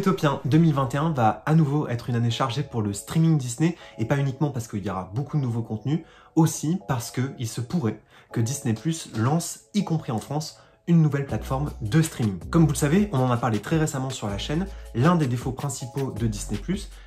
les Taupiens, 2021 va à nouveau être une année chargée pour le streaming Disney, et pas uniquement parce qu'il y aura beaucoup de nouveaux contenus, aussi parce qu'il se pourrait que Disney+ lance, y compris en France, une nouvelle plateforme de streaming. Comme vous le savez, on en a parlé très récemment sur la chaîne, l'un des défauts principaux de Disney+,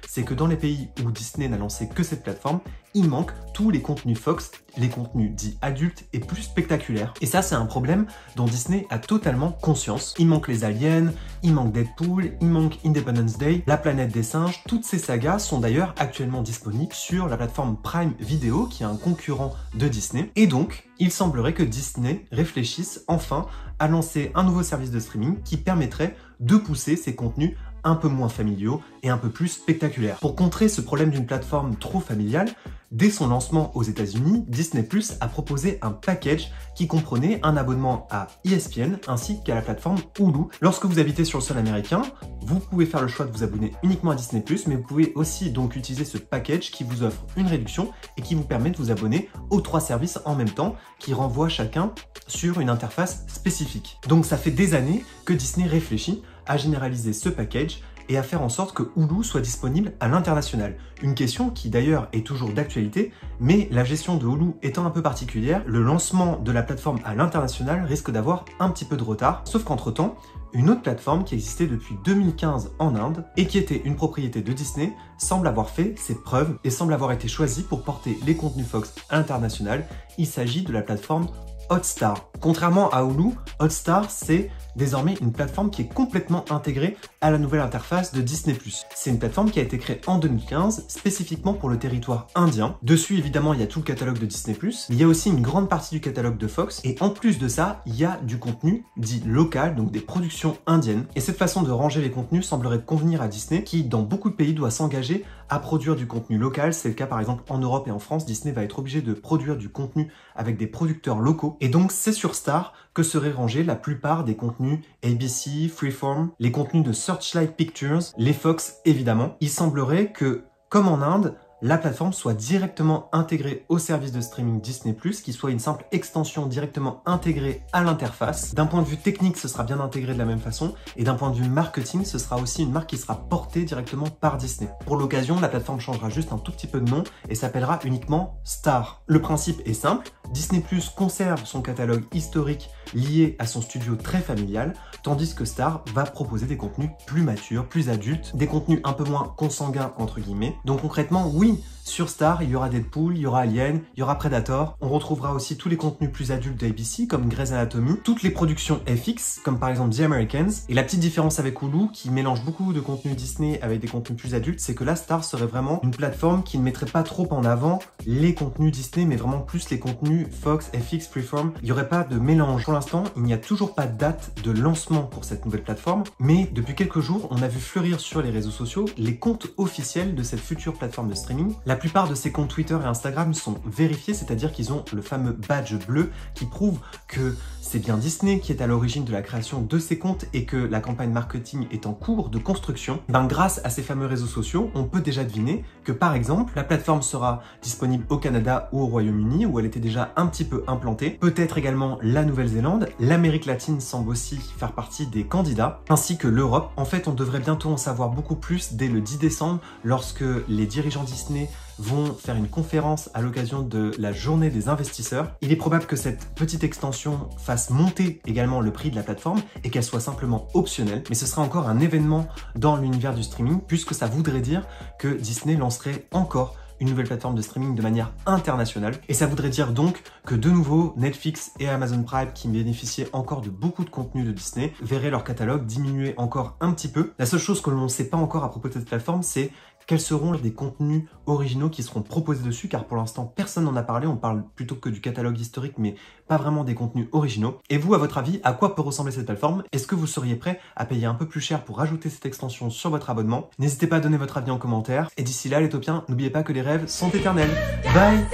c'est que dans les pays où Disney n'a lancé que cette plateforme, il manque tous les contenus Fox, les contenus dits adultes et plus spectaculaires. Et ça, c'est un problème dont Disney a totalement conscience. Il manque les aliens, il manque Deadpool, il manque Independence Day, La planète des singes. Toutes ces sagas sont d'ailleurs actuellement disponibles sur la plateforme Prime Video, qui est un concurrent de Disney. Et donc, il semblerait que Disney réfléchisse enfin à lancer un nouveau service de streaming qui permettrait de pousser ces contenus un peu moins familiaux et un peu plus spectaculaires. Pour contrer ce problème d'une plateforme trop familiale, dès son lancement aux États-Unis, Disney+ a proposé un package qui comprenait un abonnement à ESPN ainsi qu'à la plateforme Hulu. Lorsque vous habitez sur le sol américain, vous pouvez faire le choix de vous abonner uniquement à Disney+, mais vous pouvez aussi donc utiliser ce package qui vous offre une réduction et qui vous permet de vous abonner aux 3 services en même temps, qui renvoient chacun sur une interface spécifique. Donc ça fait des années que Disney réfléchit à généraliser ce package et à faire en sorte que Hulu soit disponible à l'international. Une question qui d'ailleurs est toujours d'actualité, mais la gestion de Hulu étant un peu particulière, le lancement de la plateforme à l'international risque d'avoir un petit peu de retard, sauf qu'entre-temps, une autre plateforme qui existait depuis 2015 en Inde et qui était une propriété de Disney semble avoir fait ses preuves et semble avoir été choisie pour porter les contenus Fox à l'international. Il s'agit de la plateforme Hotstar. Contrairement à Hulu, Hotstar, c'est désormais une plateforme qui est complètement intégrée à la nouvelle interface de Disney+. C'est une plateforme qui a été créée en 2015, spécifiquement pour le territoire indien. Dessus, évidemment, il y a tout le catalogue de Disney+, mais il y a aussi une grande partie du catalogue de Fox, et en plus de ça, il y a du contenu dit local, donc des productions indiennes. Et cette façon de ranger les contenus semblerait convenir à Disney, qui, dans beaucoup de pays, doit s'engager à produire du contenu local. C'est le cas, par exemple, en Europe et en France. Disney va être obligé de produire du contenu avec des producteurs locaux. Et donc, c'est sur Star que seraient rangés la plupart des contenus ABC, Freeform, les contenus de Searchlight Pictures, les Fox évidemment. Il semblerait que, comme en Inde, la plateforme soit directement intégrée au service de streaming Disney+, qui soit une simple extension directement intégrée à l'interface. D'un point de vue technique, ce sera bien intégré de la même façon, et d'un point de vue marketing, ce sera aussi une marque qui sera portée directement par Disney. Pour l'occasion, la plateforme changera juste un tout petit peu de nom et s'appellera uniquement Star. Le principe est simple, Disney+ conserve son catalogue historique lié à son studio très familial, tandis que Star va proposer des contenus plus matures, plus adultes, des contenus un peu moins consanguins entre guillemets. Donc concrètement, oui, sur Star, il y aura Deadpool, il y aura Alien, il y aura Predator. On retrouvera aussi tous les contenus plus adultes d'ABC, comme Grey's Anatomy, toutes les productions FX, comme par exemple The Americans. Et la petite différence avec Hulu, qui mélange beaucoup de contenus Disney avec des contenus plus adultes, c'est que là, Star serait vraiment une plateforme qui ne mettrait pas trop en avant les contenus Disney, mais vraiment plus les contenus Fox, FX, Freeform. Il n'y aurait pas de mélange. Pour l'instant, il n'y a toujours pas de date de lancement pour cette nouvelle plateforme, mais depuis quelques jours, on a vu fleurir sur les réseaux sociaux les comptes officiels de cette future plateforme de streaming. La plupart de ces comptes Twitter et Instagram sont vérifiés, c'est-à-dire qu'ils ont le fameux badge bleu qui prouve que c'est bien Disney qui est à l'origine de la création de ces comptes et que la campagne marketing est en cours de construction. Grâce à ces fameux réseaux sociaux, on peut déjà deviner que par exemple, la plateforme sera disponible au Canada ou au Royaume-Uni où elle était déjà un petit peu implantée, peut-être également la Nouvelle-Zélande, l'Amérique latine semble aussi faire partie des candidats, ainsi que l'Europe. En fait, on devrait bientôt en savoir beaucoup plus dès le 10 décembre lorsque les dirigeants Disney vont faire une conférence à l'occasion de la journée des investisseurs. Il est probable que cette petite extension fasse monter également le prix de la plateforme et qu'elle soit simplement optionnelle, mais ce sera encore un événement dans l'univers du streaming puisque ça voudrait dire que Disney lancerait encore une nouvelle plateforme de streaming de manière internationale. Et ça voudrait dire donc que de nouveau, Netflix et Amazon Prime, qui bénéficiaient encore de beaucoup de contenu de Disney, verraient leur catalogue diminuer encore un petit peu. La seule chose que l'on ne sait pas encore à propos de cette plateforme, c'est quels seront les contenus originaux qui seront proposés dessus, car pour l'instant, personne n'en a parlé. On parle plutôt que du catalogue historique, mais pas vraiment des contenus originaux. Et vous, à votre avis, à quoi peut ressembler cette plateforme? Est-ce que vous seriez prêt à payer un peu plus cher pour ajouter cette extension sur votre abonnement? N'hésitez pas à donner votre avis en commentaire. Et d'ici là, les Taupiens, n'oubliez pas que les rêves sont éternels. Bye!